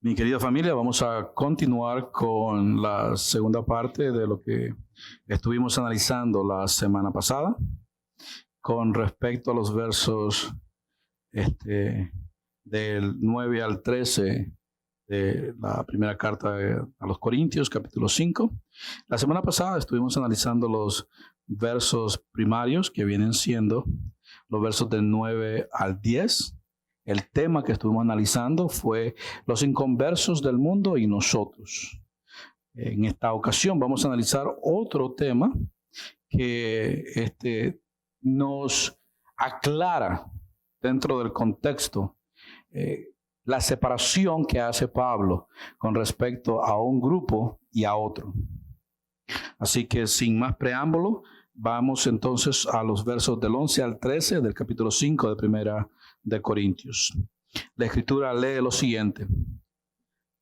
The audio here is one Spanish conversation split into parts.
Mi querida familia, vamos a continuar con la segunda parte de lo que estuvimos analizando la semana pasada con respecto a los versos del 9 al 13 de la primera carta a los Corintios, capítulo 5. La semana pasada estuvimos analizando los versos primarios que vienen siendo los versos del 9 al 10. El tema que estuvimos analizando fue los inconversos del mundo y nosotros. En esta ocasión vamos a analizar otro tema que nos aclara dentro del contexto la separación que hace Pablo con respecto a un grupo y a otro. Así que sin más preámbulo, vamos entonces a los versos del 11 al 13 del capítulo 5 de Primera de Corintios. La Escritura lee lo siguiente: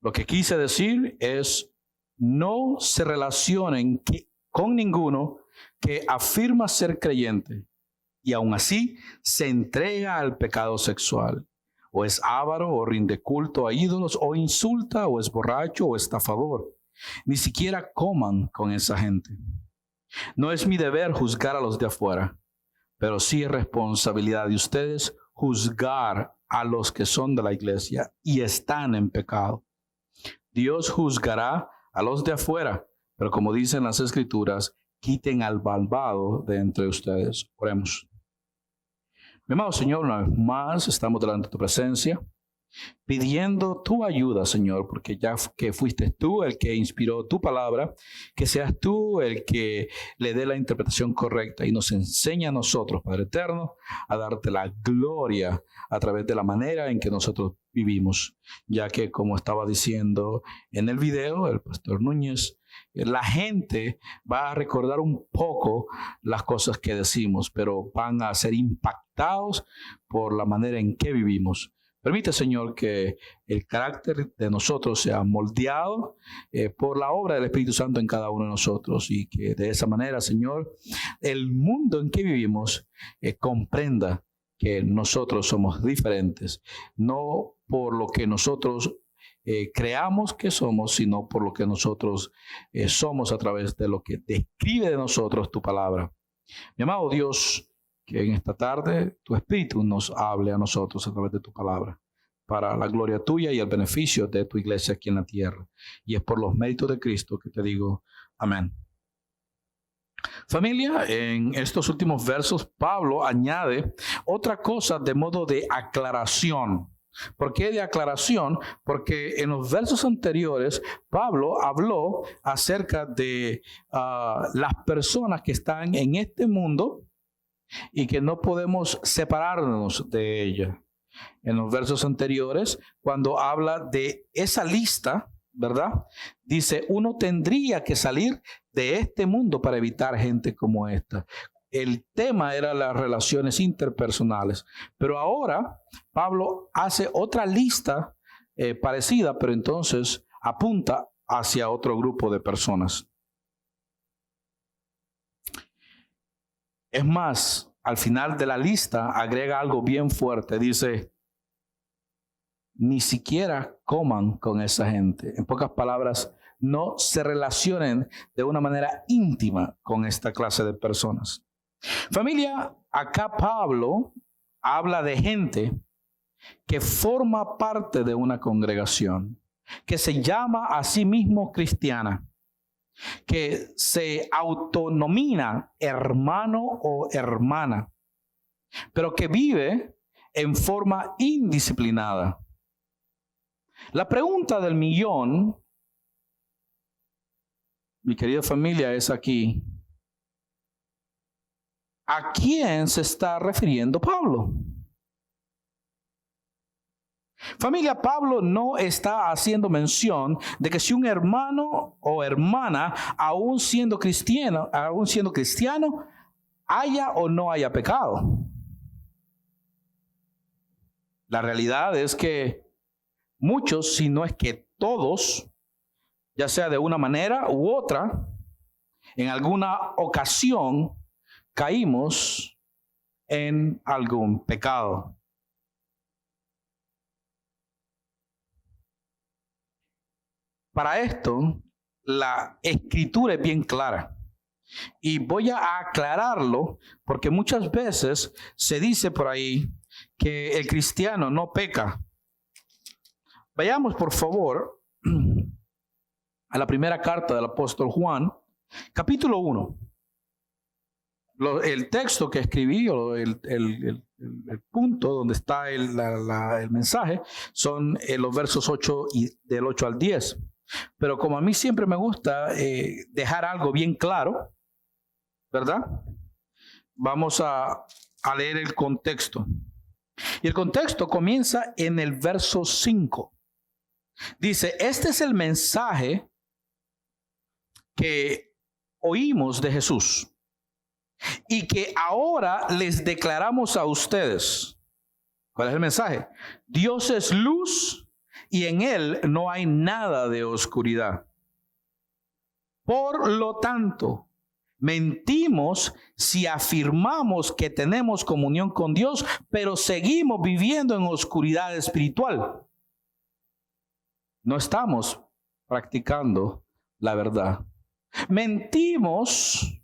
lo que quise decir es, no se relacionen con ninguno que afirma ser creyente y aún así se entrega al pecado sexual, o es avaro, o rinde culto a ídolos, o insulta, o es borracho, o estafador. Ni siquiera coman con esa gente. No es mi deber juzgar a los de afuera, pero sí es responsabilidad de ustedes juzgar a los que son de la iglesia y están en pecado. Dios juzgará a los de afuera, pero como dicen las Escrituras, quiten al malvado de entre ustedes. Oremos. Mi amado Señor, una vez más estamos delante de tu presencia, pidiendo tu ayuda, Señor, porque ya que fuiste tú el que inspiró tu palabra, que seas tú el que le dé la interpretación correcta y nos enseña a nosotros, Padre Eterno, a darte la gloria a través de la manera en que nosotros vivimos, ya que, como estaba diciendo en el video el pastor Núñez, la gente va a recordar un poco las cosas que decimos, pero van a ser impactados por la manera en que vivimos. Permite, Señor, que el carácter de nosotros sea moldeado por la obra del Espíritu Santo en cada uno de nosotros, y que de esa manera, Señor, el mundo en que vivimos comprenda que nosotros somos diferentes, no por lo que nosotros creamos que somos, sino por lo que nosotros somos a través de lo que describe de nosotros tu palabra. Mi amado Dios, que en esta tarde tu Espíritu nos hable a nosotros a través de tu palabra, para la gloria tuya y el beneficio de tu iglesia aquí en la tierra. Y es por los méritos de Cristo que te digo amén. Familia, en estos últimos versos Pablo añade otra cosa de modo de aclaración. ¿Por qué de aclaración? Porque en los versos anteriores Pablo habló acerca de las personas que están en este mundo y que no podemos separarnos de ella. En los versos anteriores, cuando habla de esa lista, ¿verdad? Dice, uno tendría que salir de este mundo para evitar gente como esta. El tema era las relaciones interpersonales, pero ahora Pablo hace otra lista parecida, pero entonces apunta hacia otro grupo de personas. Es más, al final de la lista agrega algo bien fuerte. Dice, ni siquiera coman con esa gente. En pocas palabras, no se relacionen de una manera íntima con esta clase de personas. Familia, acá Pablo habla de gente que forma parte de una congregación, que se llama a sí mismo cristiana, que se autonomina hermano o hermana, pero que vive en forma indisciplinada. La pregunta del millón, mi querida familia, es aquí: ¿a quién se está refiriendo Pablo? Familia, Pablo no está haciendo mención de que si un hermano o hermana, aún siendo cristiano, haya o no haya pecado. La realidad es que muchos, si no es que todos, ya sea de una manera u otra, en alguna ocasión caímos en algún pecado. Para esto, la escritura es bien clara. Y voy a aclararlo porque muchas veces se dice por ahí que el cristiano no peca. Vayamos, por favor, a la primera carta del apóstol Juan, capítulo 1. El texto que escribí, o el punto donde está el mensaje, son los versos 8 y del 8 al 10. Pero como a mí siempre me gusta dejar algo bien claro, ¿verdad? Vamos a leer el contexto. Y el contexto comienza en el verso 5. Dice, este es el mensaje que oímos de Jesús y que ahora les declaramos a ustedes. ¿Cuál es el mensaje? Dios es luz y en Él no hay nada de oscuridad. Por lo tanto, mentimos si afirmamos que tenemos comunión con Dios, pero seguimos viviendo en oscuridad espiritual. No estamos practicando la verdad. Mentimos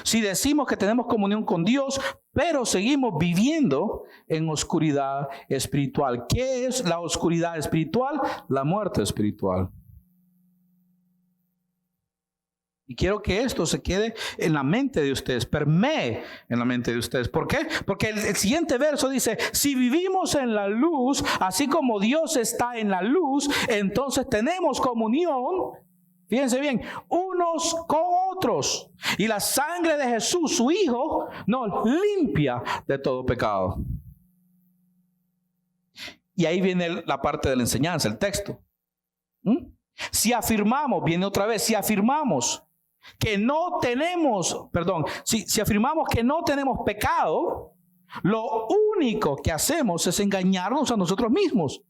si decimos que tenemos comunión con Dios, pero seguimos viviendo en oscuridad espiritual. ¿Qué es la oscuridad espiritual? La muerte espiritual. Y quiero que esto se quede en la mente de ustedes, permee en la mente de ustedes. ¿Por qué? Porque el siguiente verso dice, si vivimos en la luz, así como Dios está en la luz, entonces tenemos comunión, fíjense bien, unos con otros. Y la sangre de Jesús, su Hijo, nos limpia de todo pecado. Y ahí viene la parte de la enseñanza, el texto. Si afirmamos, viene otra vez, si afirmamos que no tenemos, si afirmamos que no tenemos pecado, lo único que hacemos es engañarnos a nosotros mismos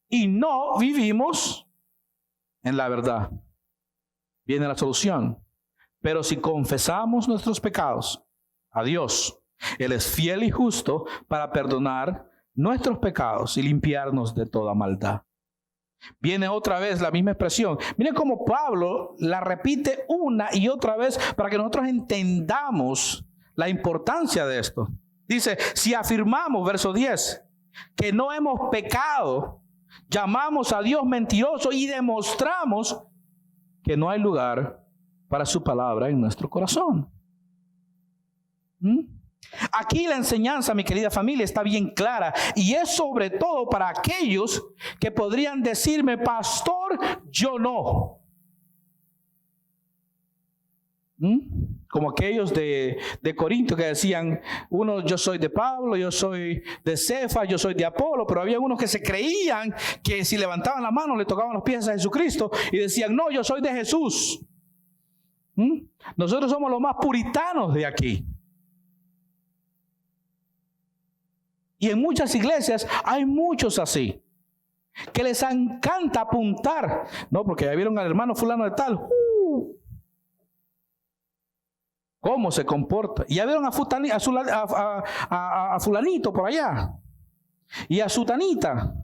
y no vivimos en la verdad. Viene la solución. Pero si confesamos nuestros pecados a Dios, Él es fiel y justo para perdonar nuestros pecados y limpiarnos de toda maldad. Viene otra vez la misma expresión. Miren cómo Pablo la repite una y otra vez para que nosotros entendamos la importancia de esto. Dice, si afirmamos, verso 10, que no hemos pecado, llamamos a Dios mentiroso y demostramos que no hay lugar para su palabra en nuestro corazón. Aquí la enseñanza, mi querida familia, está bien clara y es sobre todo para aquellos que podrían decirme, pastor, yo no. Como aquellos de Corinto que decían, uno, yo soy de Pablo, yo soy de Cefa, yo soy de Apolo, pero había unos que se creían que si levantaban la mano le tocaban los pies a Jesucristo y decían, no, yo soy de Jesús. Nosotros somos los más puritanos de aquí. Y en muchas iglesias hay muchos así, que les encanta apuntar. No, porque ya vieron al hermano fulano de tal. ¿Cómo se comporta? Y ya vieron a fulanito por allá. Y a sutanita.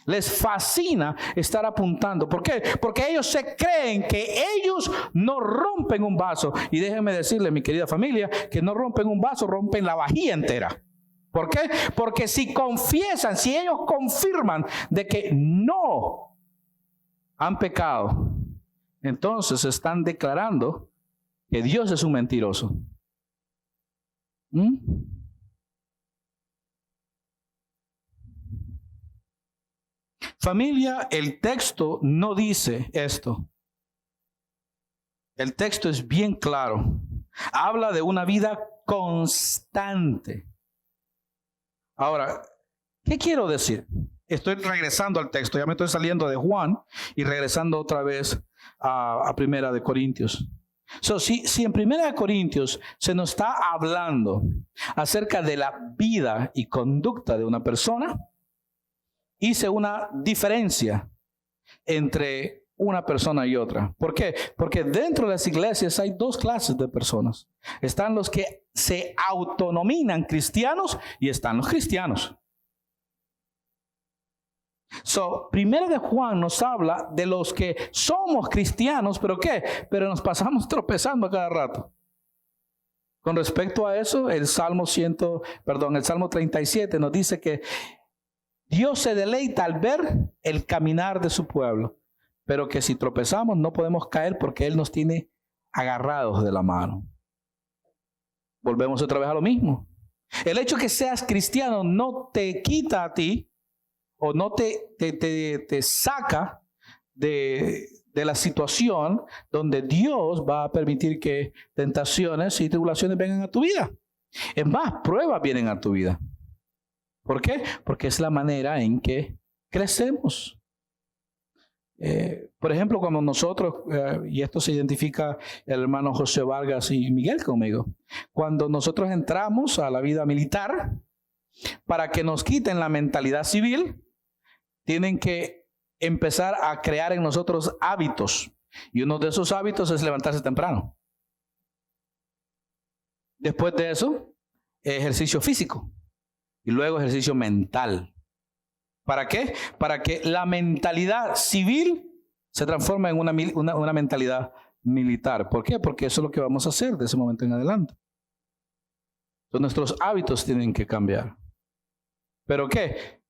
Les fascina estar apuntando. ¿Por qué? Porque ellos se creen que ellos no rompen un vaso. Y déjenme decirle, mi querida familia, que no rompen un vaso, rompen la vajilla entera. ¿Por qué? Porque si confiesan, si ellos confirman de que no han pecado, entonces están declarando que Dios es un mentiroso. Familia, el texto no dice esto. El texto es bien claro. Habla de una vida constante. Ahora, ¿qué quiero decir? Estoy regresando al texto, ya me estoy saliendo de Juan y regresando otra vez a Primera de Corintios. Si en Primera de Corintios se nos está hablando acerca de la vida y conducta de una persona, hice una diferencia entre una persona y otra. ¿Por qué? Porque dentro de las iglesias hay dos clases de personas. Están los que se autonominan cristianos y están los cristianos. Primero de Juan nos habla de los que somos cristianos, pero ¿qué? Pero nos pasamos tropezando a cada rato. Con respecto a eso, el Salmo 37 nos dice que Dios se deleita al ver el caminar de su pueblo, pero que si tropezamos no podemos caer porque Él nos tiene agarrados de la mano. Volvemos otra vez a lo mismo. El hecho que seas cristiano no te quita a ti o no te saca de la situación donde Dios va a permitir que tentaciones y tribulaciones vengan a tu vida. Es más, pruebas vienen a tu vida. ¿Por qué? Porque es la manera en que crecemos. Por ejemplo, cuando nosotros, y esto se identifica el hermano José Vargas y Miguel conmigo, cuando nosotros entramos a la vida militar, para que nos quiten la mentalidad civil, tienen que empezar a crear en nosotros hábitos. Y uno de esos hábitos es levantarse temprano. Después de eso, ejercicio físico. Y luego ejercicio mental. ¿Para qué? Para que la mentalidad civil se transforme en una mentalidad militar. ¿Por qué? Porque eso es lo que vamos a hacer de ese momento en adelante. Entonces nuestros hábitos tienen que cambiar. ¿Pero qué?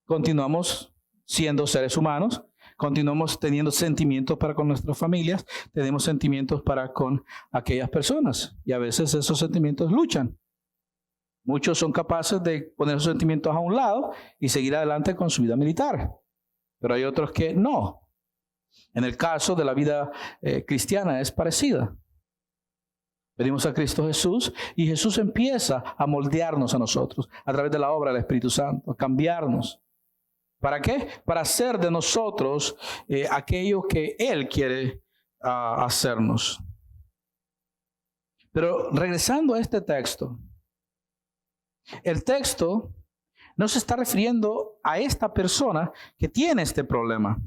Continuamos siendo seres humanos, continuamos teniendo sentimientos para con nuestras familias, tenemos sentimientos para con aquellas personas. Y a veces esos sentimientos luchan. Muchos son capaces de poner sus sentimientos a un lado y seguir adelante con su vida militar. Pero hay otros que no. En el caso de la vida cristiana es parecida. Venimos a Cristo Jesús y Jesús empieza a moldearnos a nosotros a través de la obra del Espíritu Santo, a cambiarnos. ¿Para qué? Para hacer de nosotros aquello que Él quiere hacernos. Pero regresando a este texto, el texto no se está refiriendo a esta persona que tiene este problema.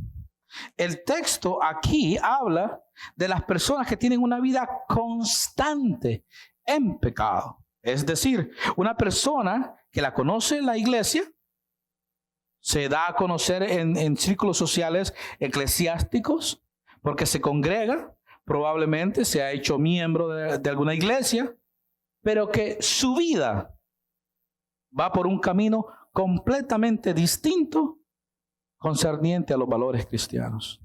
El texto aquí habla de las personas que tienen una vida constante en pecado. Es decir, una persona que la conoce la iglesia, se da a conocer en círculos sociales eclesiásticos, porque se congrega, probablemente se ha hecho miembro de alguna iglesia, pero que su vida va por un camino completamente distinto concerniente a los valores cristianos.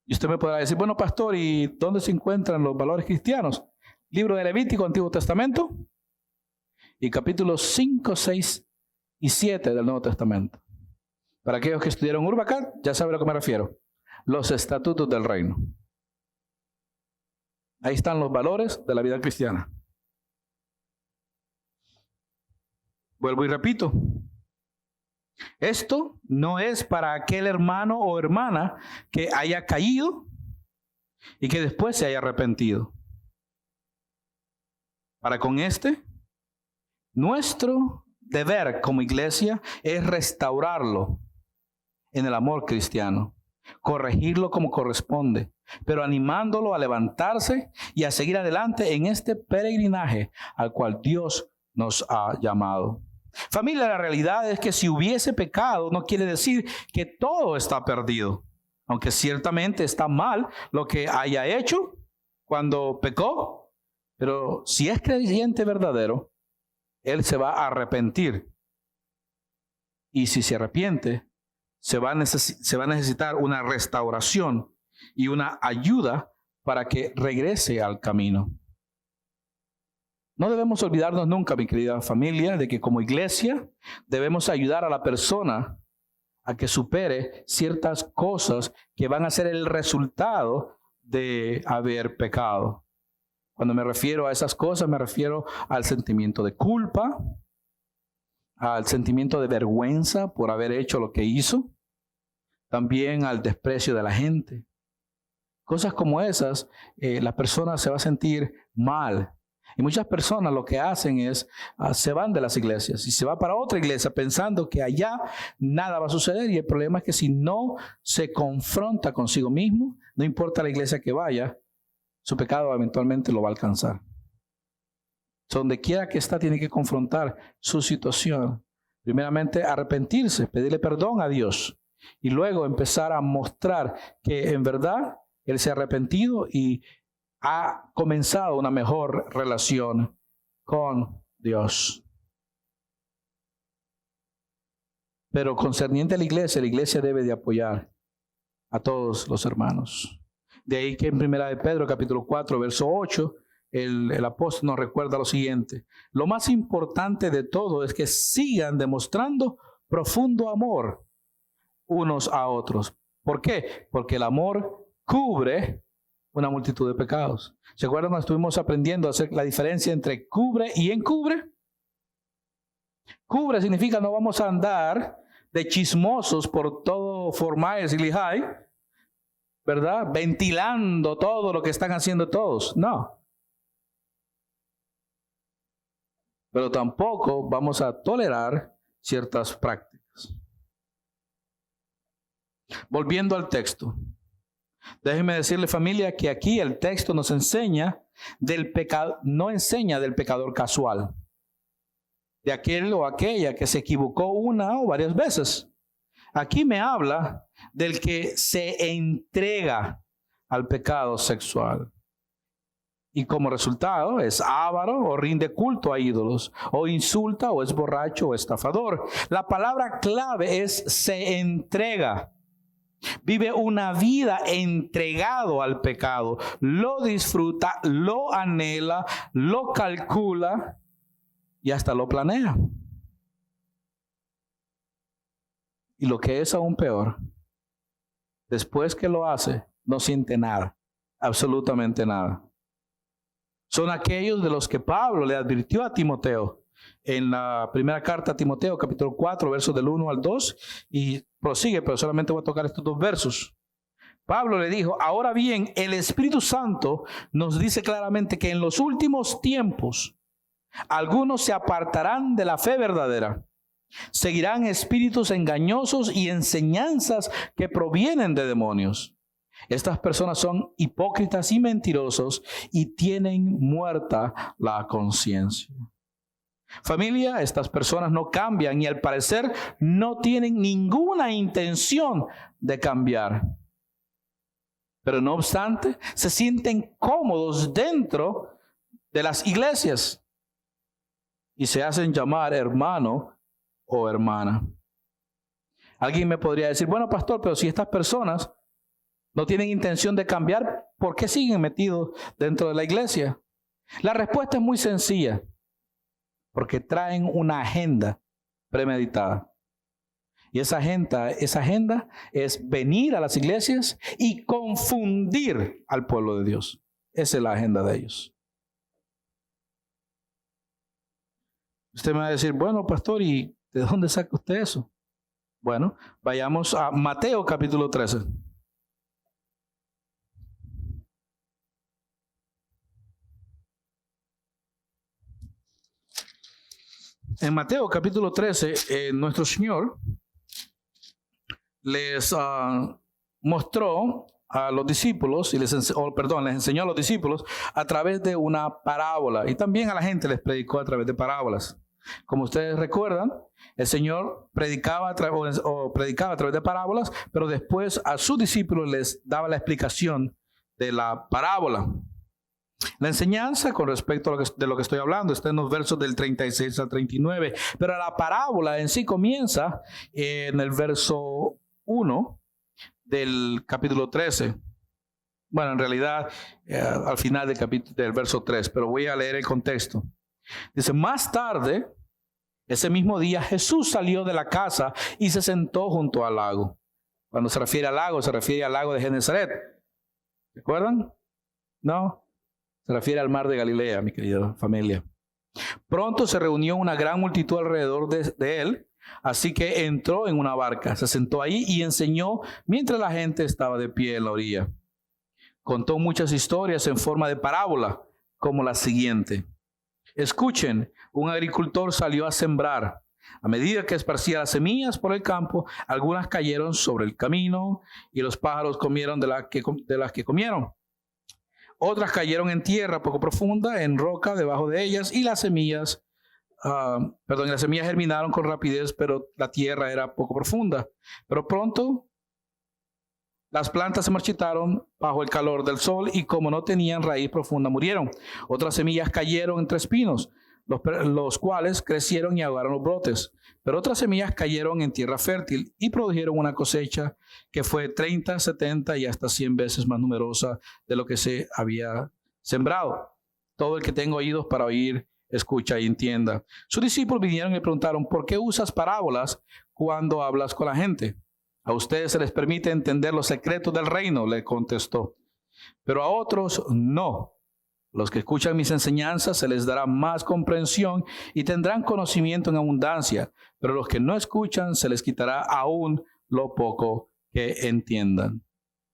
Y usted me podrá decir, bueno, pastor, ¿y dónde se encuentran los valores cristianos? Libro de Levítico, Antiguo Testamento, y capítulos 5, 6 y 7 del Nuevo Testamento. Para aquellos que estudiaron Urbacat, ya saben a lo que me refiero. Los estatutos del reino. Ahí están los valores de la vida cristiana. Vuelvo y repito. Esto no es para aquel hermano o hermana que haya caído y que después se haya arrepentido. Para con nuestro deber como iglesia es restaurarlo en el amor cristiano, corregirlo como corresponde, pero animándolo a levantarse y a seguir adelante en este peregrinaje al cual Dios nos ha llamado. Familia, la realidad es que si hubiese pecado no quiere decir que todo está perdido, aunque ciertamente está mal lo que haya hecho cuando pecó, pero si es creyente verdadero, él se va a arrepentir, y si se arrepiente, se va a necesitar una restauración y una ayuda para que regrese al camino. No debemos olvidarnos nunca, mi querida familia, de que como iglesia debemos ayudar a la persona a que supere ciertas cosas que van a ser el resultado de haber pecado. Cuando me refiero a esas cosas, me refiero al sentimiento de culpa, al sentimiento de vergüenza por haber hecho lo que hizo, también al desprecio de la gente. Cosas como esas, la persona se va a sentir mal. Y muchas personas lo que hacen es, se van de las iglesias y se va para otra iglesia pensando que allá nada va a suceder. Y el problema es que si no se confronta consigo mismo, no importa la iglesia que vaya, su pecado eventualmente lo va a alcanzar. Donde quiera que está, tiene que confrontar su situación. Primeramente, arrepentirse, pedirle perdón a Dios. Y luego empezar a mostrar que en verdad Él se ha arrepentido y ha comenzado una mejor relación con Dios. Pero concerniente a la iglesia debe de apoyar a todos los hermanos. De ahí que en 1 de Pedro, capítulo 4, verso 8, el apóstol nos recuerda lo siguiente: lo más importante de todo es que sigan demostrando profundo amor unos a otros. ¿Por qué? Porque el amor cubre una multitud de pecados. ¿Se acuerdan cuando estuvimos aprendiendo a hacer la diferencia entre cubre y encubre? Cubre significa no vamos a andar de chismosos por todo Fort Myers y Lehigh, ¿verdad? Ventilando todo lo que están haciendo todos. No. Pero tampoco vamos a tolerar ciertas prácticas. Volviendo al texto. Déjenme decirle, familia, que aquí el texto nos enseña del pecado, no enseña del pecador casual, de aquel o aquella que se equivocó una o varias veces. Aquí me habla del que se entrega al pecado sexual. Y como resultado es avaro o rinde culto a ídolos, o insulta o es borracho o estafador. La palabra clave es se entrega. Vive una vida entregado al pecado. Lo disfruta, lo anhela, lo calcula y hasta lo planea. Y lo que es aún peor, después que lo hace, no siente nada, absolutamente nada. Son aquellos de los que Pablo le advirtió a Timoteo en la primera carta a Timoteo, capítulo 4, versos del 1 al 2, y prosigue, pero solamente voy a tocar estos dos versos. Pablo le dijo: ahora bien, el Espíritu Santo nos dice claramente que en los últimos tiempos algunos se apartarán de la fe verdadera. Seguirán espíritus engañosos y enseñanzas que provienen de demonios. Estas personas son hipócritas y mentirosos y tienen muerta la conciencia. Familia, estas personas no cambian y al parecer no tienen ninguna intención de cambiar. Pero no obstante, se sienten cómodos dentro de las iglesias y se hacen llamar hermano o hermana. Alguien me podría decir: bueno, pastor, pero si estas personas no tienen intención de cambiar, ¿por qué siguen metidos dentro de la iglesia? La respuesta es muy sencilla: porque traen una agenda premeditada. Y esa agenda es venir a las iglesias y confundir al pueblo de Dios. Esa es la agenda de ellos. Usted me va a decir: bueno, pastor, ¿y de dónde saca usted eso? Bueno, vayamos a Mateo capítulo 13. En Mateo capítulo 13, nuestro Señor les mostró a los discípulos, les enseñó a los discípulos a través de una parábola, y también a la gente les predicó a través de parábolas. Como ustedes recuerdan, el Señor predicaba a través de parábolas, pero después a sus discípulos les daba la explicación de la parábola. La enseñanza con respecto a de lo que estoy hablando está en los versos del 36 al 39, pero la parábola en sí comienza en el verso 1 del capítulo 13. Bueno, en realidad al final del verso 3, pero voy a leer el contexto. Dice: más tarde, ese mismo día, Jesús salió de la casa y se sentó junto al lago. Cuando se refiere al lago, se refiere al lago de Genesaret. ¿Recuerdan? No. Se refiere al mar de Galilea, mi querida familia. Pronto se reunió una gran multitud alrededor de él, así que entró en una barca, se sentó ahí y enseñó mientras la gente estaba de pie en la orilla. Contó muchas historias en forma de parábola, como la siguiente. Escuchen, un agricultor salió a sembrar. A medida que esparcía las semillas por el campo, algunas cayeron sobre el camino y los pájaros comieron de las que comieron. Otras cayeron en tierra poco profunda, en roca debajo de ellas, y las semillas las semillas germinaron con rapidez, pero la tierra era poco profunda. Pero pronto las plantas se marchitaron bajo el calor del sol y como no tenían raíz profunda, murieron. Otras semillas cayeron entre espinos, los cuales crecieron y ahogaron los brotes. Pero otras semillas cayeron en tierra fértil y produjeron una cosecha que fue 30, 70 y hasta 100 veces más numerosa de lo que se había sembrado. Todo el que tenga oídos para oír, escucha y entienda. Sus discípulos vinieron y le preguntaron, ¿por qué usas parábolas cuando hablas con la gente? A ustedes se les permite entender los secretos del reino, le contestó. Pero a otros no. Los que escuchan mis enseñanzas se les dará más comprensión y tendrán conocimiento en abundancia. Pero los que no escuchan se les quitará aún lo poco que entiendan.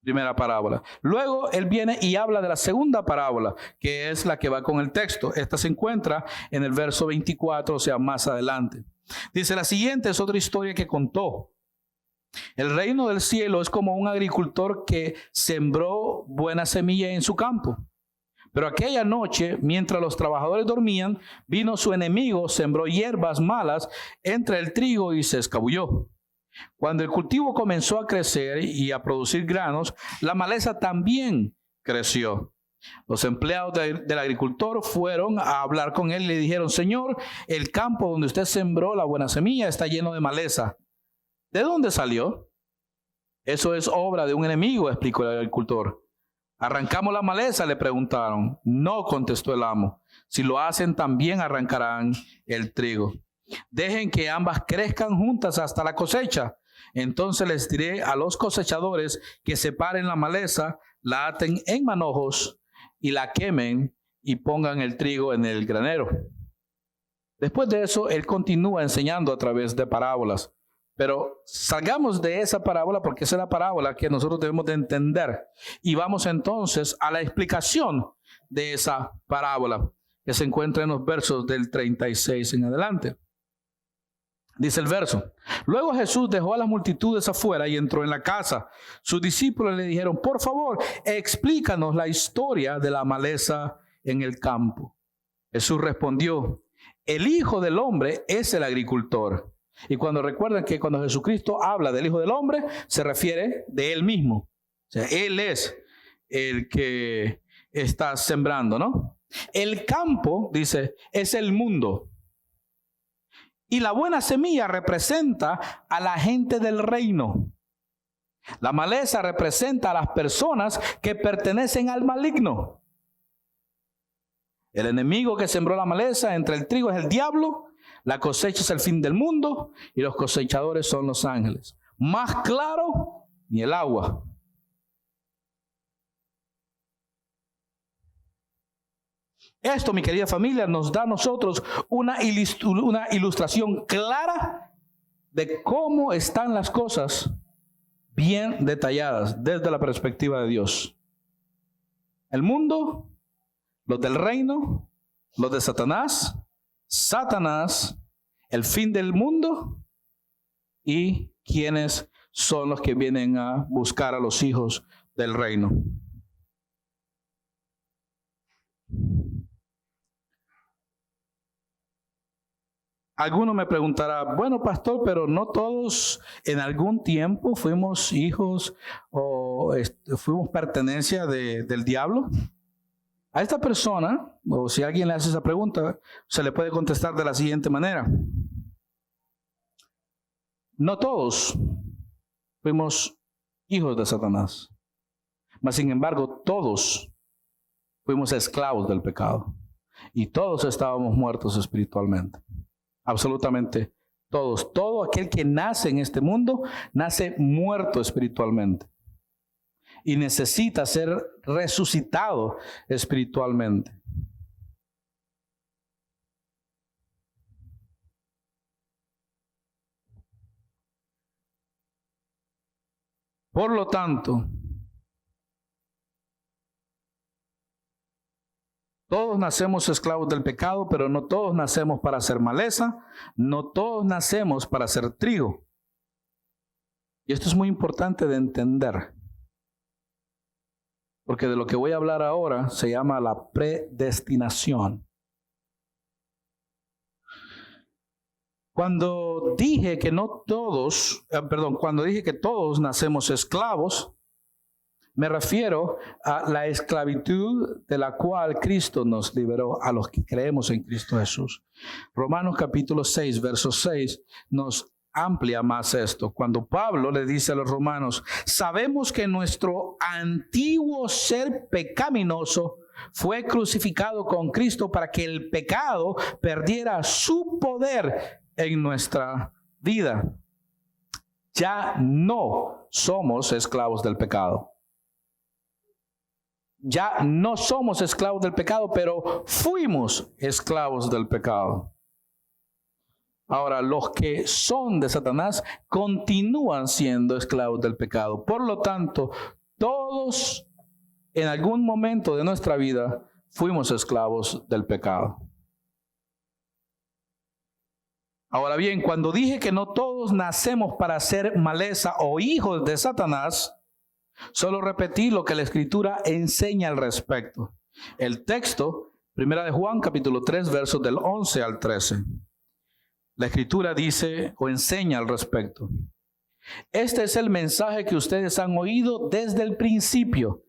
Primera parábola. Luego él viene y habla de la segunda parábola, que es la que va con el texto. Esta se encuentra en el verso 24, o sea, más adelante. Dice, la siguiente es otra historia que contó. El reino del cielo es como un agricultor que sembró buena semilla en su campo. Pero aquella noche, mientras los trabajadores dormían, vino su enemigo, sembró hierbas malas entre el trigo y se escabulló. Cuando el cultivo comenzó a crecer y a producir granos, la maleza también creció. Los empleados del agricultor fueron a hablar con él y le dijeron, Señor, el campo donde usted sembró la buena semilla está lleno de maleza. ¿De dónde salió? Eso es obra de un enemigo, explicó el agricultor. ¿Arrancamos la maleza?, le preguntaron. No, contestó el amo. Si lo hacen, también arrancarán el trigo. Dejen que ambas crezcan juntas hasta la cosecha. Entonces les diré a los cosechadores que separen la maleza, la aten en manojos y la quemen y pongan el trigo en el granero. Después de eso, él continúa enseñando a través de parábolas. Pero salgamos de esa parábola porque esa es la parábola que nosotros debemos de entender. Y vamos entonces a la explicación de esa parábola que se encuentra en los versos del 36 en adelante. Dice el verso, luego Jesús dejó a las multitudes afuera y entró en la casa. Sus discípulos le dijeron, por favor, explícanos la historia de la maleza en el campo. Jesús respondió, el Hijo del Hombre es el agricultor. Y recuerden que cuando Jesucristo habla del Hijo del Hombre, se refiere de Él mismo. O sea, Él es el que está sembrando, ¿no? El campo, dice, es el mundo. Y la buena semilla representa a la gente del reino. La maleza representa a las personas que pertenecen al maligno. El enemigo que sembró la maleza entre el trigo es el diablo, la cosecha es el fin del mundo y los cosechadores son los ángeles. Más claro ni el agua. Esto, mi querida familia, nos da a nosotros una ilustración clara de cómo están las cosas bien detalladas desde la perspectiva de Dios. El mundo, los del reino, los de Satanás, el fin del mundo y quiénes son los que vienen a buscar a los hijos del reino. Alguno me preguntará, bueno, pastor, pero no todos en algún tiempo fuimos hijos o fuimos pertenencia del diablo. A esta persona, o si alguien le hace esa pregunta, se le puede contestar de la siguiente manera. No todos fuimos hijos de Satanás, mas sin embargo todos fuimos esclavos del pecado y todos estábamos muertos espiritualmente. Absolutamente todos. Todo aquel que nace en este mundo nace muerto espiritualmente y necesita ser resucitado espiritualmente. Por lo tanto, todos nacemos esclavos del pecado, pero no todos nacemos para hacer maleza, no todos nacemos para hacer trigo. Y esto es muy importante de entender, porque de lo que voy a hablar ahora se llama la predestinación. Cuando dije que todos nacemos esclavos, me refiero a la esclavitud de la cual Cristo nos liberó a los que creemos en Cristo Jesús. Romanos capítulo 6, verso 6 nos amplia más esto. Cuando Pablo le dice a los romanos, sabemos que nuestro antiguo ser pecaminoso fue crucificado con Cristo para que el pecado perdiera su poder en nuestra vida. Ya no somos esclavos del pecado. Ya no somos esclavos del pecado, pero fuimos esclavos del pecado. Ahora, los que son de Satanás continúan siendo esclavos del pecado. Por lo tanto, todos en algún momento de nuestra vida fuimos esclavos del pecado. Ahora bien, cuando dije que no todos nacemos para ser maleza o hijos de Satanás, solo repetí lo que la Escritura enseña al respecto. El texto, 1 de Juan, capítulo 3, versos del 11 al 13. La Escritura dice o enseña al respecto. Este es el mensaje que ustedes han oído desde el principio,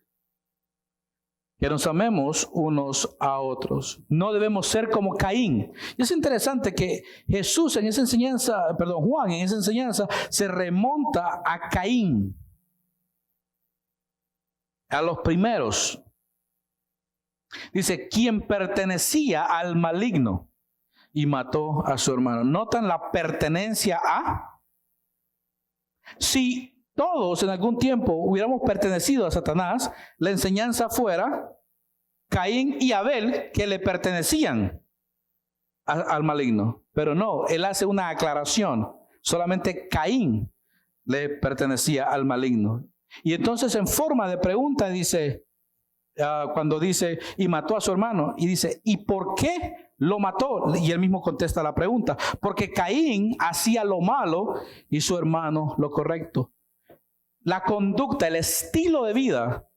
que nos amemos unos a otros. No debemos ser como Caín. Y es interesante que Jesús en esa enseñanza, Juan en esa enseñanza se remonta a Caín, a los primeros. Dice, quien pertenecía al maligno y mató a su hermano. ¿Notan la pertenencia a? Si todos en algún tiempo hubiéramos pertenecido a Satanás, la enseñanza fuera Caín y Abel que le pertenecían al maligno. Pero no, él hace una aclaración. Solamente Caín le pertenecía al maligno. Y entonces en forma de pregunta dice, cuando dice, y mató a su hermano, y dice, ¿y por qué lo mató? Y él mismo contesta la pregunta, porque Caín hacía lo malo y su hermano lo correcto. La conducta, el estilo de vida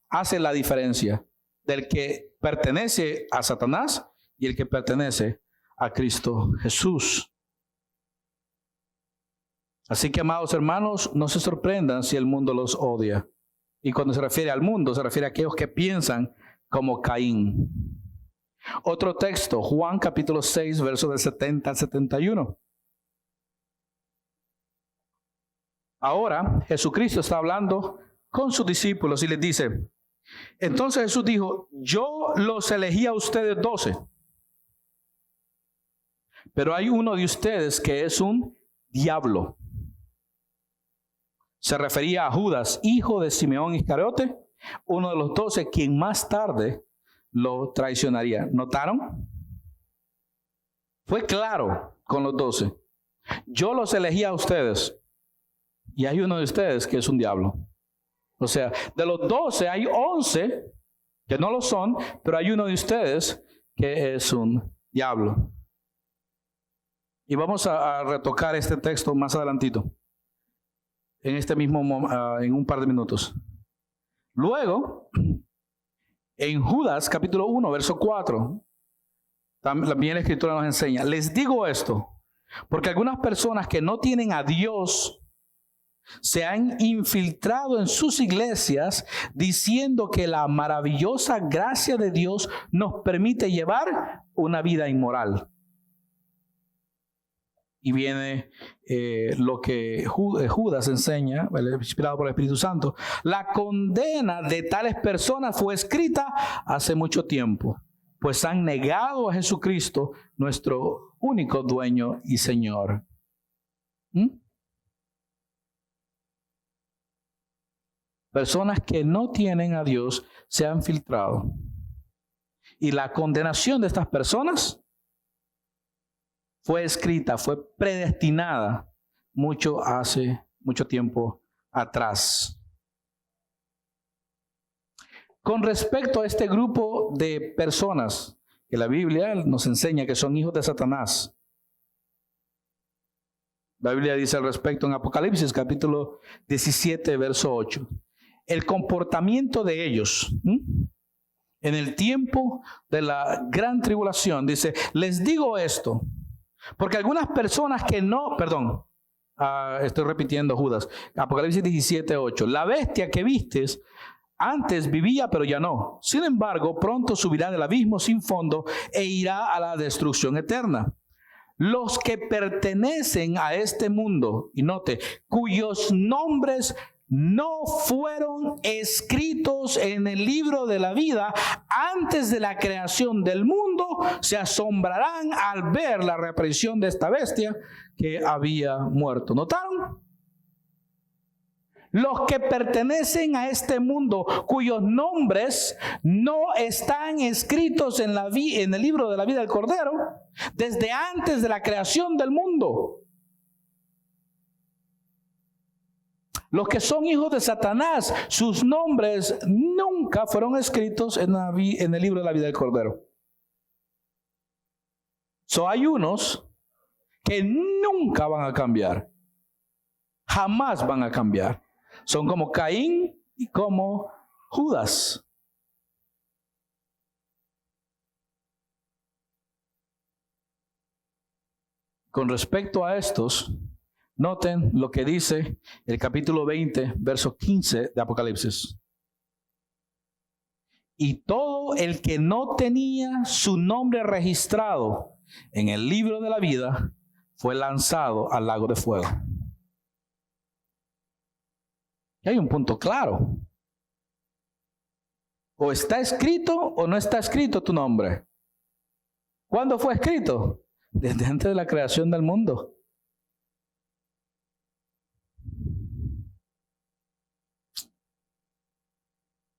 hace la diferencia del que pertenece a Satanás y el que pertenece a Cristo Jesús. Así que, amados hermanos, no se sorprendan si el mundo los odia. Y cuando se refiere al mundo, se refiere a aquellos que piensan como Caín. Otro texto, Juan capítulo 6, versos del 70 al 71. Ahora Jesucristo está hablando con sus discípulos y les dice, entonces Jesús dijo, yo los elegí a ustedes 12, pero hay uno de ustedes que es un diablo. Se refería a Judas, hijo de Simeón Iscariote, uno de los 12, quien más tarde lo traicionaría. ¿Notaron? Fue claro con los 12. Yo los elegí a ustedes y hay uno de ustedes que es un diablo. O sea, de los 12 hay 11 que no lo son, pero hay uno de ustedes que es un diablo. Y vamos a retocar este texto más adelantito, en este mismo en un par de minutos. Luego, en Judas capítulo 1, verso 4, también la Escritura nos enseña, les digo esto, porque algunas personas que no tienen a Dios se han infiltrado en sus iglesias diciendo que la maravillosa gracia de Dios nos permite llevar una vida inmoral. Y viene lo que Judas enseña, inspirado por el Espíritu Santo. La condena de tales personas fue escrita hace mucho tiempo, pues han negado a Jesucristo, nuestro único dueño y Señor. Personas que no tienen a Dios se han filtrado. Y la condenación de estas personas fue escrita, fue predestinada hace mucho tiempo atrás. Con respecto a este grupo de personas que la Biblia nos enseña que son hijos de Satanás, la Biblia dice al respecto en Apocalipsis capítulo 17, verso 8. El comportamiento de ellos en el tiempo de la gran tribulación, dice, les digo esto, Porque algunas personas que no, perdón, estoy repitiendo Judas, Apocalipsis 17:8, la bestia que vistes antes vivía, pero ya no. Sin embargo, pronto subirá del abismo sin fondo e irá a la destrucción eterna. Los que pertenecen a este mundo, y note, cuyos nombres no fueron escritos en el libro de la vida antes de la creación del mundo, se asombrarán al ver la reaparición de esta bestia que había muerto. ¿Notaron? Los que pertenecen a este mundo, cuyos nombres no están escritos en el libro de la vida del Cordero, desde antes de la creación del mundo. Los que son hijos de Satanás, sus nombres nunca fueron escritos en el libro de la vida del Cordero. Hay unos que nunca van a cambiar. Jamás van a cambiar. Son como Caín y como Judas. Con respecto a estos, noten lo que dice el capítulo 20, verso 15 de Apocalipsis. Y todo el que no tenía su nombre registrado en el libro de la vida fue lanzado al lago de fuego. Y hay un punto claro. O está escrito o no está escrito tu nombre. ¿Cuándo fue escrito? Desde antes de la creación del mundo.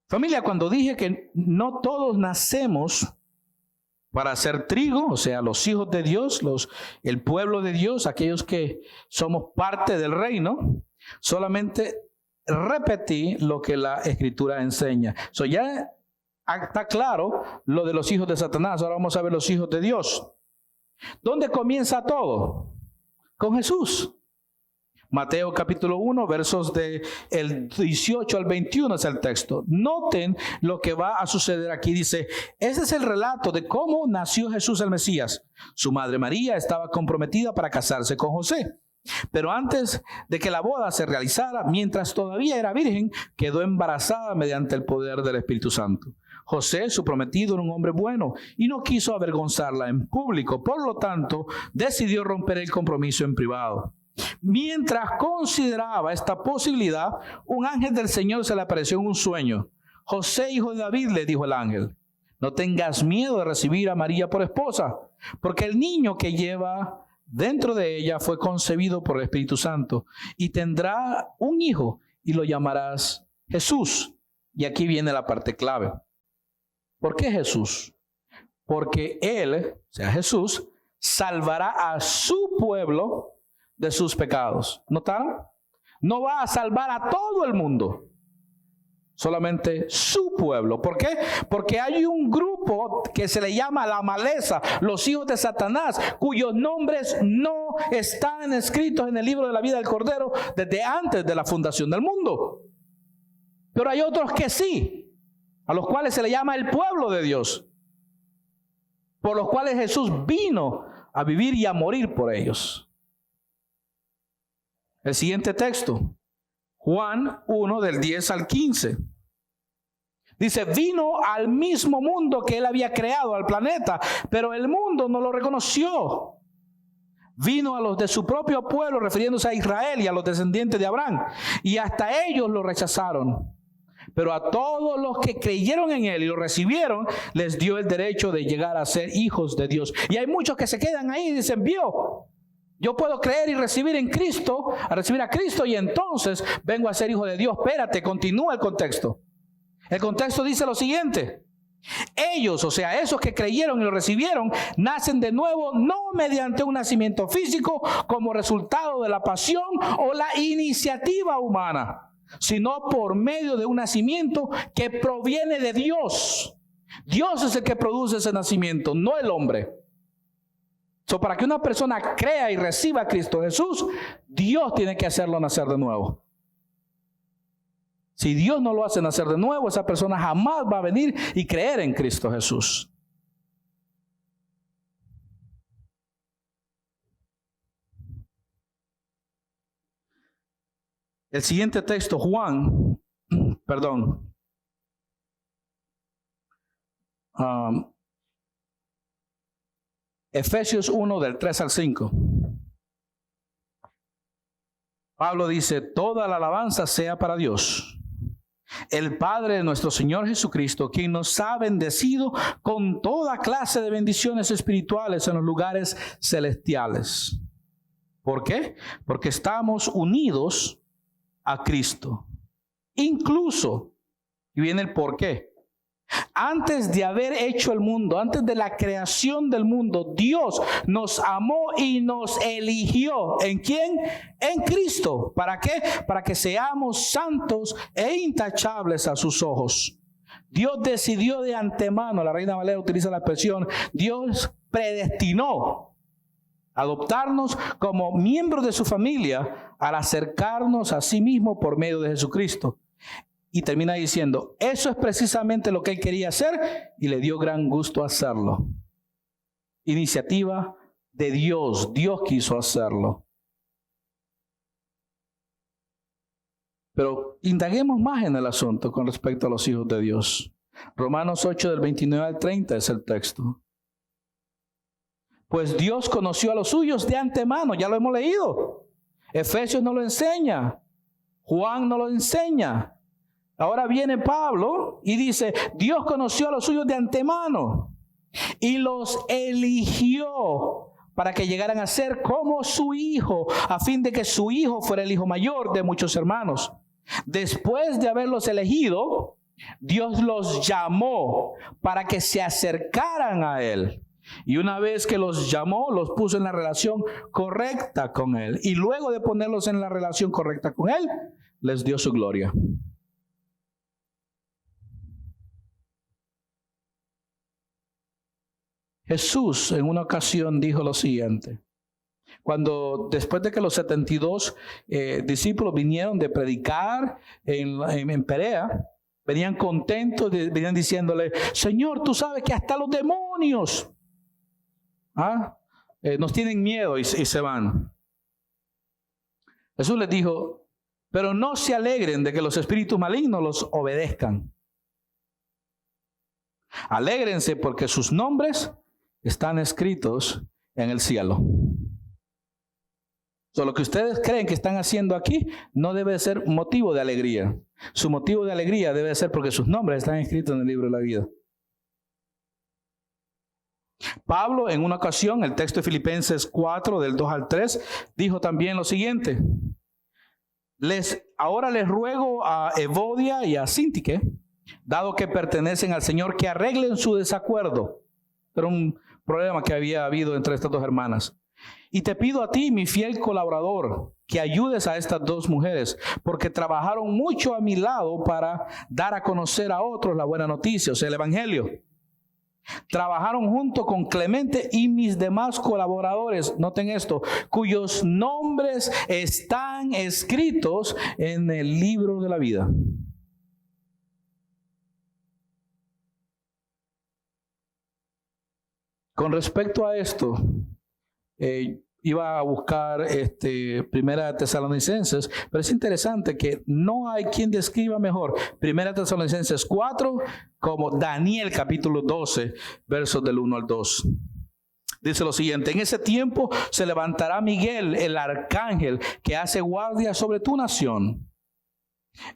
Familia, cuando dije que no todos nacemos para ser trigo, o sea, los hijos de Dios, el pueblo de Dios, aquellos que somos parte del reino, solamente repetí lo que la Escritura enseña. Ya está claro lo de los hijos de Satanás. Ahora vamos a ver los hijos de Dios. ¿Dónde comienza todo? Con Jesús. Mateo capítulo 1, versos del 18 al 21 es el texto. Noten lo que va a suceder aquí. Dice, ese es el relato de cómo nació Jesús el Mesías. Su madre María estaba comprometida para casarse con José. Pero antes de que la boda se realizara, mientras todavía era virgen, quedó embarazada mediante el poder del Espíritu Santo. José, su prometido, era un hombre bueno y no quiso avergonzarla en público. Por lo tanto, decidió romper el compromiso en privado. Mientras consideraba esta posibilidad, un ángel del Señor se le apareció en un sueño. José, hijo de David, le dijo el ángel, no tengas miedo de recibir a María por esposa, porque el niño que lleva dentro de ella fue concebido por el Espíritu Santo y tendrá un hijo y lo llamarás Jesús. Y aquí viene la parte clave. ¿Por qué Jesús? Porque Él, o sea Jesús, salvará a su pueblo de sus pecados. ¿Notaron? No va a salvar a todo el mundo, solamente su pueblo. ¿Por qué? Porque hay un grupo que se le llama la maleza, los hijos de Satanás, cuyos nombres no están escritos en el libro de la vida del Cordero desde antes de la fundación del mundo. Pero hay otros que sí, a los cuales se le llama el pueblo de Dios, por los cuales Jesús vino a vivir y a morir por ellos. El siguiente texto, Juan 1 del 10 al 15. Dice, vino al mismo mundo que él había creado, al planeta, pero el mundo no lo reconoció. Vino a los de su propio pueblo, refiriéndose a Israel y a los descendientes de Abraham, y hasta ellos lo rechazaron. Pero a todos los que creyeron en él y lo recibieron, les dio el derecho de llegar a ser hijos de Dios. Y hay muchos que se quedan ahí y dicen, yo puedo creer y recibir en Cristo, a recibir a Cristo y entonces vengo a ser hijo de Dios. Espérate, continúa el contexto. El contexto dice lo siguiente. Ellos, o sea, esos que creyeron y lo recibieron, nacen de nuevo no mediante un nacimiento físico como resultado de la pasión o la iniciativa humana, sino por medio de un nacimiento que proviene de Dios. Dios es el que produce ese nacimiento, no el hombre. Para que una persona crea y reciba a Cristo Jesús, Dios tiene que hacerlo nacer de nuevo. Si Dios no lo hace nacer de nuevo, esa persona jamás va a venir y creer en Cristo Jesús. El siguiente texto, Efesios 1 del 3 al 5. Pablo dice, toda la alabanza sea para Dios, el Padre de nuestro Señor Jesucristo, quien nos ha bendecido con toda clase de bendiciones espirituales en los lugares celestiales. ¿Por qué? Porque estamos unidos a Cristo. Incluso, y viene el por qué. Antes de haber hecho el mundo, antes de la creación del mundo, Dios nos amó y nos eligió. ¿En quién? En Cristo. ¿Para qué? Para que seamos santos e intachables a sus ojos. Dios decidió de antemano, la Reina Valera utiliza la expresión, Dios predestinó adoptarnos como miembros de su familia al acercarnos a sí mismo por medio de Jesucristo. Y termina diciendo, eso es precisamente lo que él quería hacer y le dio gran gusto hacerlo. Iniciativa de Dios, Dios quiso hacerlo. Pero indaguemos más en el asunto con respecto a los hijos de Dios. Romanos 8 del 29 al 30 es el texto. Pues Dios conoció a los suyos de antemano, ya lo hemos leído. Efesios no lo enseña, Juan no lo enseña. Ahora viene Pablo y dice, Dios conoció a los suyos de antemano y los eligió para que llegaran a ser como su hijo, a fin de que su hijo fuera el hijo mayor de muchos hermanos. Después de haberlos elegido, Dios los llamó para que se acercaran a Él. Y una vez que los llamó, los puso en la relación correcta con Él. Y luego de ponerlos en la relación correcta con Él, les dio su gloria. Jesús en una ocasión dijo lo siguiente. Cuando después de que los 72 discípulos vinieron de predicar en Perea, venían contentos, venían diciéndole, Señor, tú sabes que hasta los demonios nos tienen miedo y se van. Jesús les dijo, pero no se alegren de que los espíritus malignos los obedezcan. Alégrense porque sus nombres están escritos en el cielo. Lo que ustedes creen que están haciendo aquí no debe ser motivo de alegría. Su motivo de alegría debe ser porque sus nombres están escritos en el libro de la vida. Pablo en una ocasión, el texto de Filipenses 4 del 2 al 3, dijo también lo siguiente. Ahora les ruego a Evodia y a Síntique, dado que pertenecen al Señor, que arreglen su desacuerdo. Era un problema que había habido entre estas dos hermanas. Y te pido a ti, mi fiel colaborador, que ayudes a estas dos mujeres, porque trabajaron mucho a mi lado para dar a conocer a otros la buena noticia, o sea, el evangelio. Trabajaron junto con Clemente y mis demás colaboradores, noten esto, cuyos nombres están escritos en el libro de la vida. Con respecto a esto, iba a buscar Primera Tesalonicenses, pero es interesante que no hay quien describa mejor Primera Tesalonicenses 4 como Daniel capítulo 12, versos del 1 al 2. Dice lo siguiente, en ese tiempo se levantará Miguel, el arcángel, que hace guardia sobre tu nación.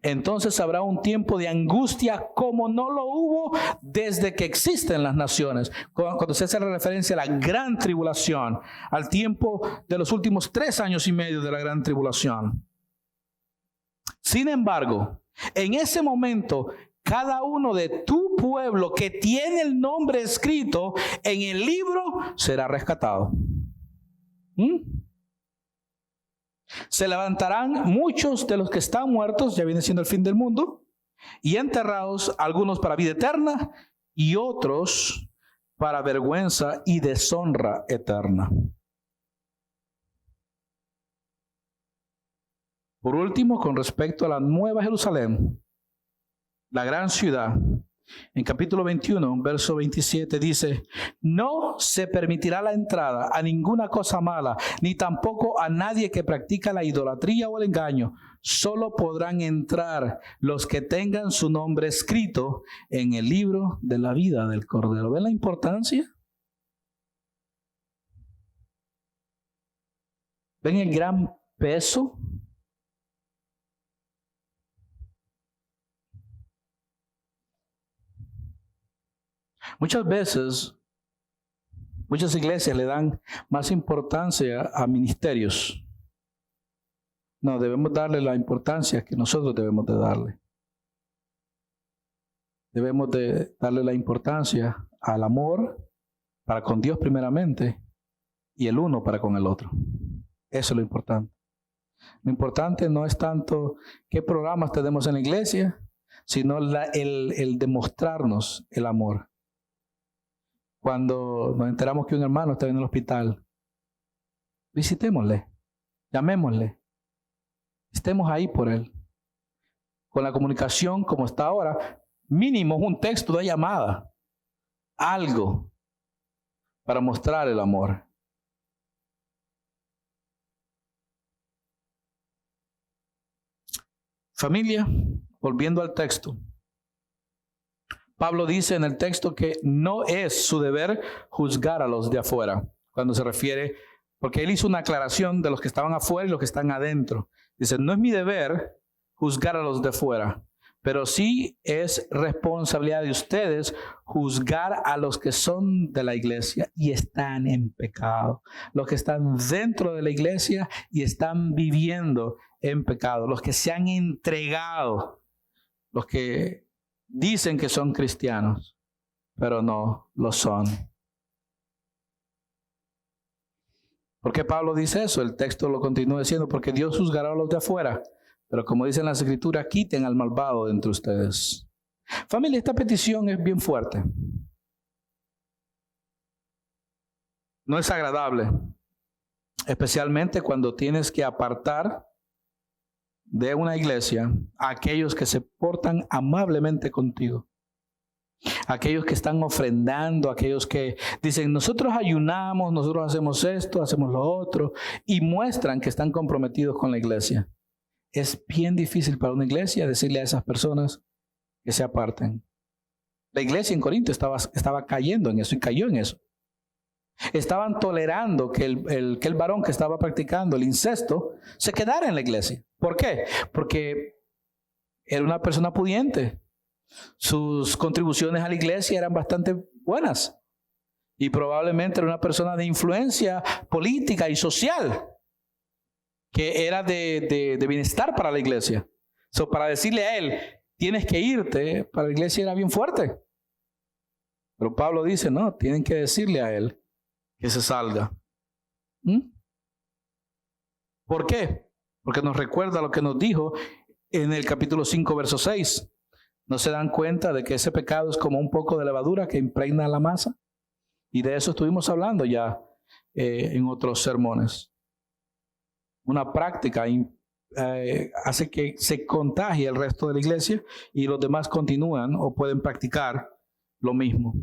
Entonces habrá un tiempo de angustia como no lo hubo desde que existen las naciones. Cuando se hace referencia a la gran tribulación, al tiempo de los últimos 3 años y medio de la gran tribulación. Sin embargo, en ese momento, cada uno de tu pueblo que tiene el nombre escrito en el libro será rescatado. Se levantarán muchos de los que están muertos, ya viene siendo el fin del mundo, y enterrados, algunos para vida eterna y otros para vergüenza y deshonra eterna. Por último, con respecto a la Nueva Jerusalén, la gran ciudad, En capítulo 21, verso 27 dice, no se permitirá la entrada a ninguna cosa mala, ni tampoco a nadie que practica la idolatría o el engaño. Solo podrán entrar los que tengan su nombre escrito en el libro de la vida del Cordero. ¿Ven la importancia? ¿Ven el gran peso? Muchas veces, muchas iglesias le dan más importancia a ministerios. No, debemos darle la importancia que nosotros debemos de darle. Debemos de darle la importancia al amor para con Dios primeramente y el uno para con el otro. Eso es lo importante. Lo importante no es tanto qué programas tenemos en la iglesia, sino el demostrarnos el amor. Cuando nos enteramos que un hermano está en el hospital, visitémosle, llamémosle, estemos ahí por él. Con la comunicación como está ahora, mínimo un texto de llamada, algo para mostrar el amor. Familia, volviendo al texto. Pablo dice en el texto que no es su deber juzgar a los de afuera, cuando se refiere, porque él hizo una aclaración de los que estaban afuera y los que están adentro. Dice, no es mi deber juzgar a los de afuera, pero sí es responsabilidad de ustedes juzgar a los que son de la iglesia y están en pecado. Los que están dentro de la iglesia y están viviendo en pecado. Los que se han entregado, los que dicen que son cristianos, pero no lo son. ¿Por qué Pablo dice eso? El texto lo continúa diciendo, porque Dios juzgará a los de afuera, pero como dicen las escrituras, quiten al malvado de entre ustedes. Familia, esta petición es bien fuerte. No es agradable, especialmente cuando tienes que apartar de una iglesia a aquellos que se portan amablemente contigo, aquellos que están ofrendando, aquellos que dicen nosotros ayunamos, nosotros hacemos esto, hacemos lo otro y muestran que están comprometidos con la iglesia. Es bien difícil para una iglesia decirle a esas personas que se aparten. La iglesia en Corinto estaba cayendo en eso y cayó en eso. Estaban tolerando que el varón que estaba practicando el incesto se quedara en la iglesia. ¿Por qué? Porque era una persona pudiente. Sus contribuciones a la iglesia eran bastante buenas. Y probablemente era una persona de influencia política y social, que era de bienestar para la iglesia. So, para decirle a él, tienes que irte, para la iglesia era bien fuerte. Pero Pablo dice, no, tienen que decirle a él que se salga. ¿Por qué? Porque nos recuerda lo que nos dijo en el capítulo 5, verso 6. ¿No se dan cuenta de que ese pecado es como un poco de levadura que impregna la masa? Y de eso estuvimos hablando ya en otros sermones. Una práctica hace que se contagie el resto de la iglesia y los demás continúan o pueden practicar lo mismo.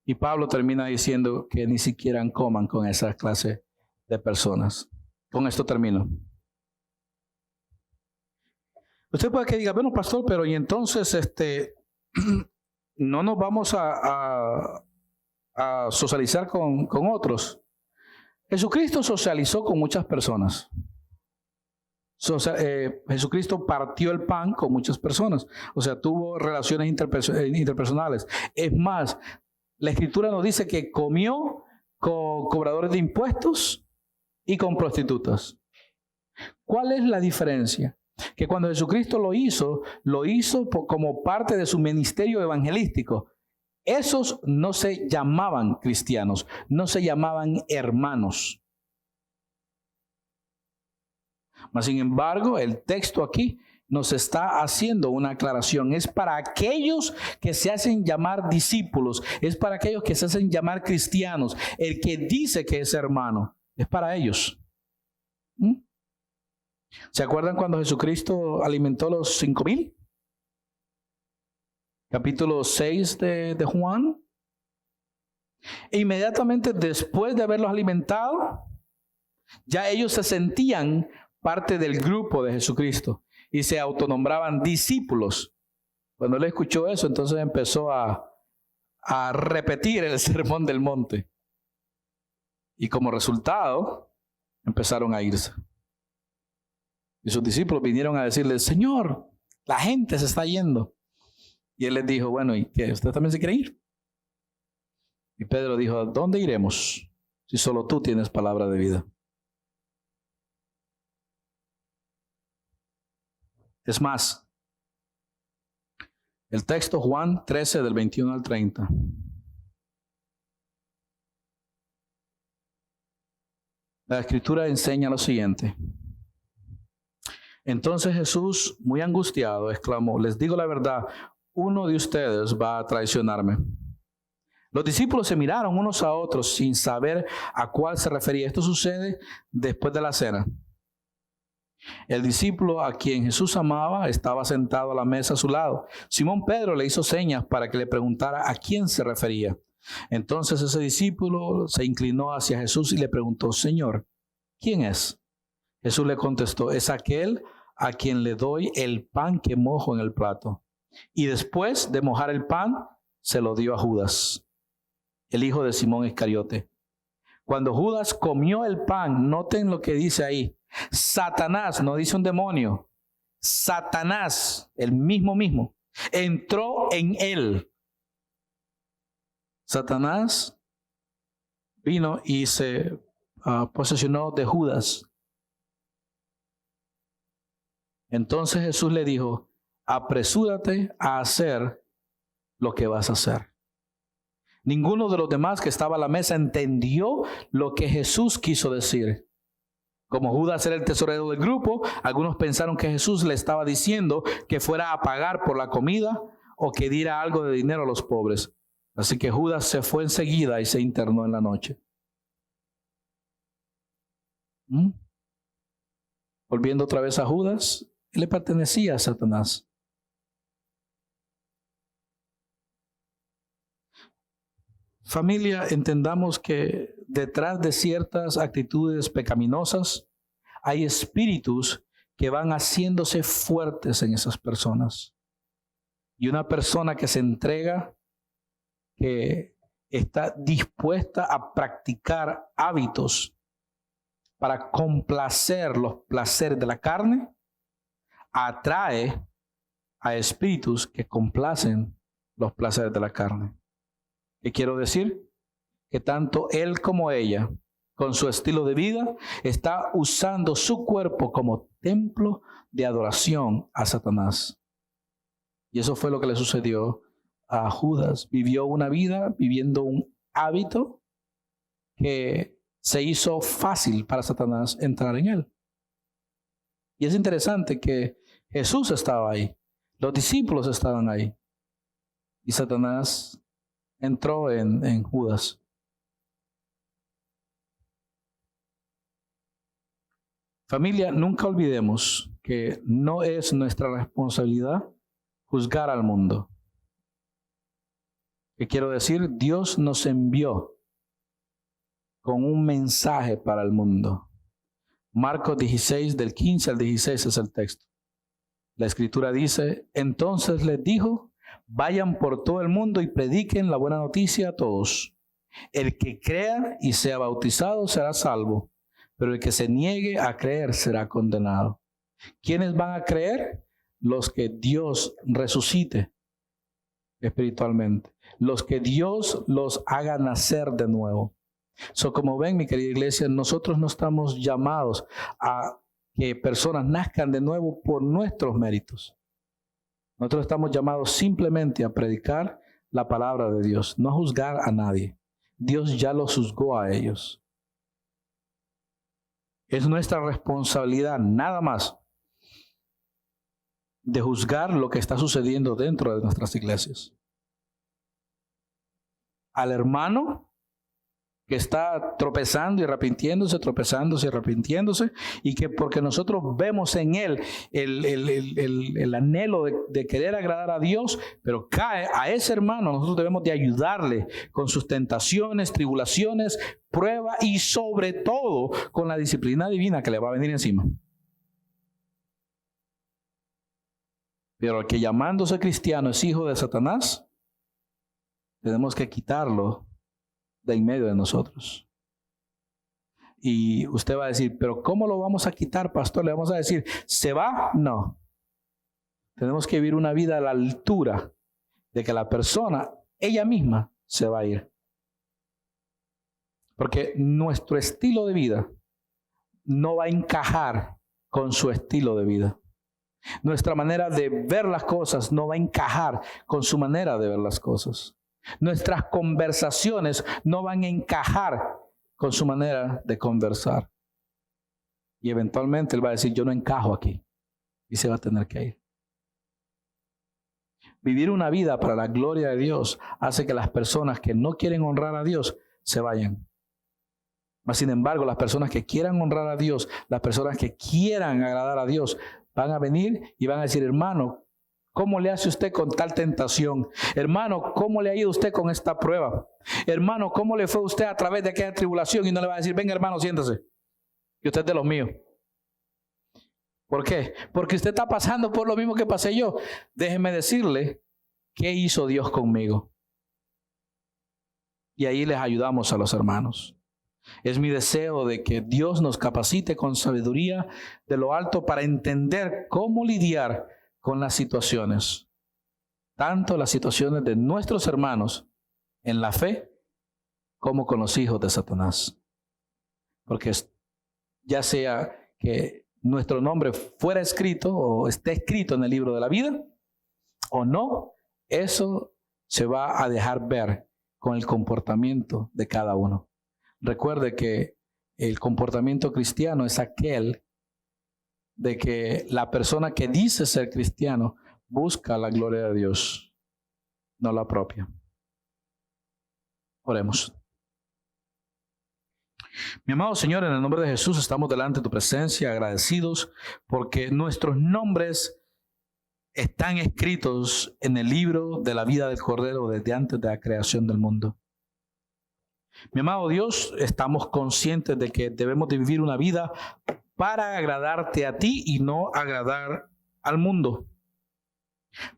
Y Pablo termina diciendo que ni siquiera coman con esa clase de personas. Con esto termino. Usted puede que diga, bueno, pastor, pero y entonces no nos vamos a socializar con otros. Jesucristo socializó con muchas personas. Jesucristo partió el pan con muchas personas. O sea, tuvo relaciones interpersonales. Es más, la Escritura nos dice que comió con cobradores de impuestos y con prostitutas. ¿Cuál es la diferencia? Que cuando Jesucristo lo hizo como parte de su ministerio evangelístico. Esos no se llamaban cristianos, no se llamaban hermanos. Mas, sin embargo, el texto aquí nos está haciendo una aclaración. Es para aquellos que se hacen llamar discípulos, es para aquellos que se hacen llamar cristianos. El que dice que es hermano, es para ellos. ¿Se acuerdan cuando Jesucristo alimentó a los 5,000? Capítulo 6 de Juan. E inmediatamente después de haberlos alimentado, ya ellos se sentían parte del grupo de Jesucristo y se autonombraban discípulos. Cuando él escuchó eso, entonces empezó a repetir el sermón del monte. Y como resultado, empezaron a irse. Y sus discípulos vinieron a decirle: Señor, la gente se está yendo. Y él les dijo: bueno, ¿y qué? ¿Usted también se quiere ir? Y Pedro dijo: ¿a dónde iremos si solo tú tienes palabra de vida? Es más, el texto Juan 13 del 21 al 30. La escritura enseña lo siguiente. Entonces Jesús, muy angustiado, exclamó: les digo la verdad, uno de ustedes va a traicionarme. Los discípulos se miraron unos a otros sin saber a cuál se refería. Esto sucede después de la cena. El discípulo a quien Jesús amaba estaba sentado a la mesa a su lado. Simón Pedro le hizo señas para que le preguntara a quién se refería. Entonces ese discípulo se inclinó hacia Jesús y le preguntó: Señor, ¿quién es? Jesús le contestó: es aquel a quien le doy el pan que mojo en el plato. Y después de mojar el pan, se lo dio a Judas, el hijo de Simón Iscariote. Cuando Judas comió el pan, noten lo que dice ahí. Satanás, no dice un demonio, Satanás, el mismo, entró en él. Satanás vino y se posesionó de Judas. Entonces Jesús le dijo: apresúrate a hacer lo que vas a hacer. Ninguno de los demás que estaba a la mesa entendió lo que Jesús quiso decir. Como Judas era el tesorero del grupo, algunos pensaron que Jesús le estaba diciendo que fuera a pagar por la comida o que diera algo de dinero a los pobres. Así que Judas se fue enseguida y se internó en la noche. Volviendo otra vez a Judas, él le pertenecía a Satanás. Familia, entendamos que detrás de ciertas actitudes pecaminosas hay espíritus que van haciéndose fuertes en esas personas. Y una persona que se entrega, que está dispuesta a practicar hábitos para complacer los placeres de la carne, atrae a espíritus que complacen los placeres de la carne. ¿Qué quiero decir? Que tanto él como ella, con su estilo de vida, está usando su cuerpo como templo de adoración a Satanás. Y eso fue lo que le sucedió a Judas. Vivió una vida viviendo un hábito que se hizo fácil para Satanás entrar en él. Y es interesante que Jesús estaba ahí, los discípulos estaban ahí, y Satanás entró en Judas. Familia, nunca olvidemos que no es nuestra responsabilidad juzgar al mundo. ¿Qué quiero decir? Dios nos envió con un mensaje para el mundo. Marcos 16, del 15 al 16 es el texto. La escritura dice: entonces les dijo: vayan por todo el mundo y prediquen la buena noticia a todos. El que crea y sea bautizado será salvo, pero el que se niegue a creer será condenado. ¿Quiénes van a creer? Los que Dios resucite espiritualmente, los que Dios los haga nacer de nuevo. Como ven, mi querida iglesia, nosotros no estamos llamados a que personas nazcan de nuevo por nuestros méritos. Nosotros estamos llamados simplemente a predicar la palabra de Dios, no a juzgar a nadie. Dios ya los juzgó a ellos. Es nuestra responsabilidad, nada más, de juzgar lo que está sucediendo dentro de nuestras iglesias. Al hermano que está tropezando y arrepintiéndose, tropezándose y arrepintiéndose, y que porque nosotros vemos en él el anhelo de querer agradar a Dios, pero cae a ese hermano, nosotros debemos de ayudarle con sus tentaciones, tribulaciones, pruebas y sobre todo con la disciplina divina que le va a venir encima. Pero el que llamándose cristiano es hijo de Satanás, tenemos que quitarlo de en medio de nosotros. Y usted va a decir, pero ¿cómo lo vamos a quitar, pastor? Le vamos a decir, ¿se va? No. Tenemos que vivir una vida a la altura de que la persona, ella misma, se va a ir. Porque nuestro estilo de vida no va a encajar con su estilo de vida. Nuestra manera de ver las cosas no va a encajar con su manera de ver las cosas. Nuestras conversaciones no van a encajar con su manera de conversar. Y eventualmente él va a decir, yo no encajo aquí. Y se va a tener que ir. Vivir una vida para la gloria de Dios hace que las personas que no quieren honrar a Dios se vayan. Mas sin embargo, las personas que quieran honrar a Dios, las personas que quieran agradar a Dios, van a venir y van a decir, hermano, ¿cómo le hace usted con tal tentación? Hermano, ¿cómo le ha ido usted con esta prueba? Hermano, ¿cómo le fue usted a través de aquella tribulación? Y no le va a decir, venga hermano, siéntese. Y usted es de los míos. ¿Por qué? Porque usted está pasando por lo mismo que pasé yo. Déjeme decirle, ¿qué hizo Dios conmigo? Y ahí les ayudamos a los hermanos. Es mi deseo de que Dios nos capacite con sabiduría de lo alto para entender cómo lidiar con las situaciones, tanto las situaciones de nuestros hermanos en la fe como con los hijos de Satanás. Porque ya sea que nuestro nombre fuera escrito o esté escrito en el libro de la vida o no, eso se va a dejar ver con el comportamiento de cada uno. Recuerde que el comportamiento cristiano es aquel de que la persona que dice ser cristiano busca la gloria de Dios, no la propia. Oremos. Mi amado Señor, en el nombre de Jesús estamos delante de tu presencia agradecidos porque nuestros nombres están escritos en el libro de la vida del Cordero desde antes de la creación del mundo. Mi amado Dios, estamos conscientes de que debemos de vivir una vida para agradarte a ti y no agradar al mundo.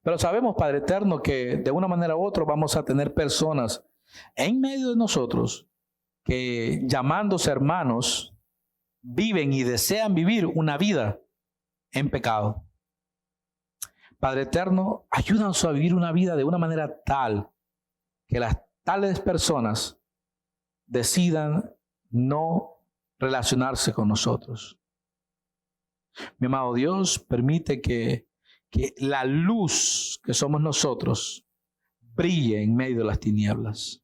Pero sabemos, Padre eterno, que de una manera u otra vamos a tener personas en medio de nosotros que, llamándose hermanos, viven y desean vivir una vida en pecado. Padre eterno, ayúdanos a vivir una vida de una manera tal que las tales personas decidan no relacionarse con nosotros. Mi amado Dios, permite que la luz que somos nosotros brille en medio de las tinieblas.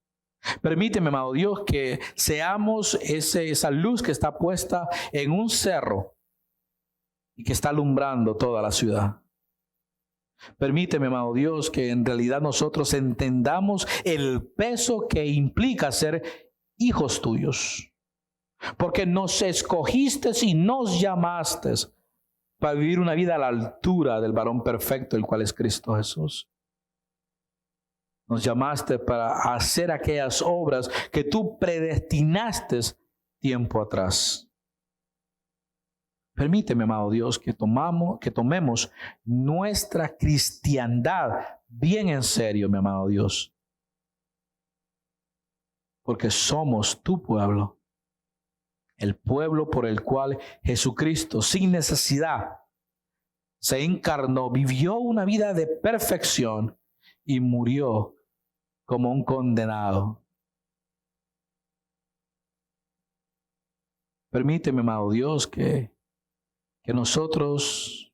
Permíteme, amado Dios, que seamos esa luz que está puesta en un cerro y que está alumbrando toda la ciudad. Permíteme, amado Dios, que en realidad nosotros entendamos el peso que implica ser hijos tuyos, porque nos escogiste y nos llamaste para vivir una vida a la altura del varón perfecto, el cual es Cristo Jesús. Nos llamaste para hacer aquellas obras que tú predestinaste tiempo atrás. Permíteme, amado Dios, que tomemos nuestra cristiandad bien en serio, mi amado Dios. Porque somos tu pueblo, el pueblo por el cual Jesucristo, sin necesidad, se encarnó, vivió una vida de perfección y murió como un condenado. Permíteme, amado Dios, que nosotros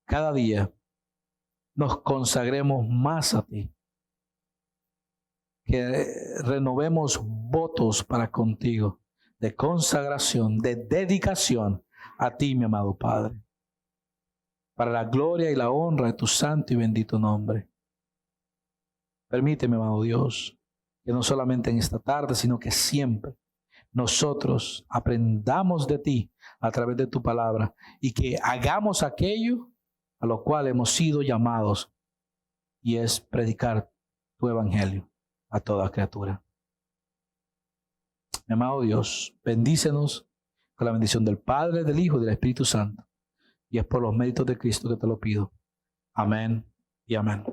cada día nos consagremos más a ti. Que renovemos votos para contigo, de consagración, de dedicación a ti, mi amado Padre, para la gloria y la honra de tu santo y bendito nombre. Permíteme, amado Dios, que no solamente en esta tarde, sino que siempre nosotros aprendamos de ti a través de tu palabra y que hagamos aquello a lo cual hemos sido llamados, y es predicar tu evangelio a toda criatura. Mi amado Dios, bendícenos con la bendición del Padre, del Hijo y del Espíritu Santo. Y es por los méritos de Cristo que te lo pido. Amén y amén.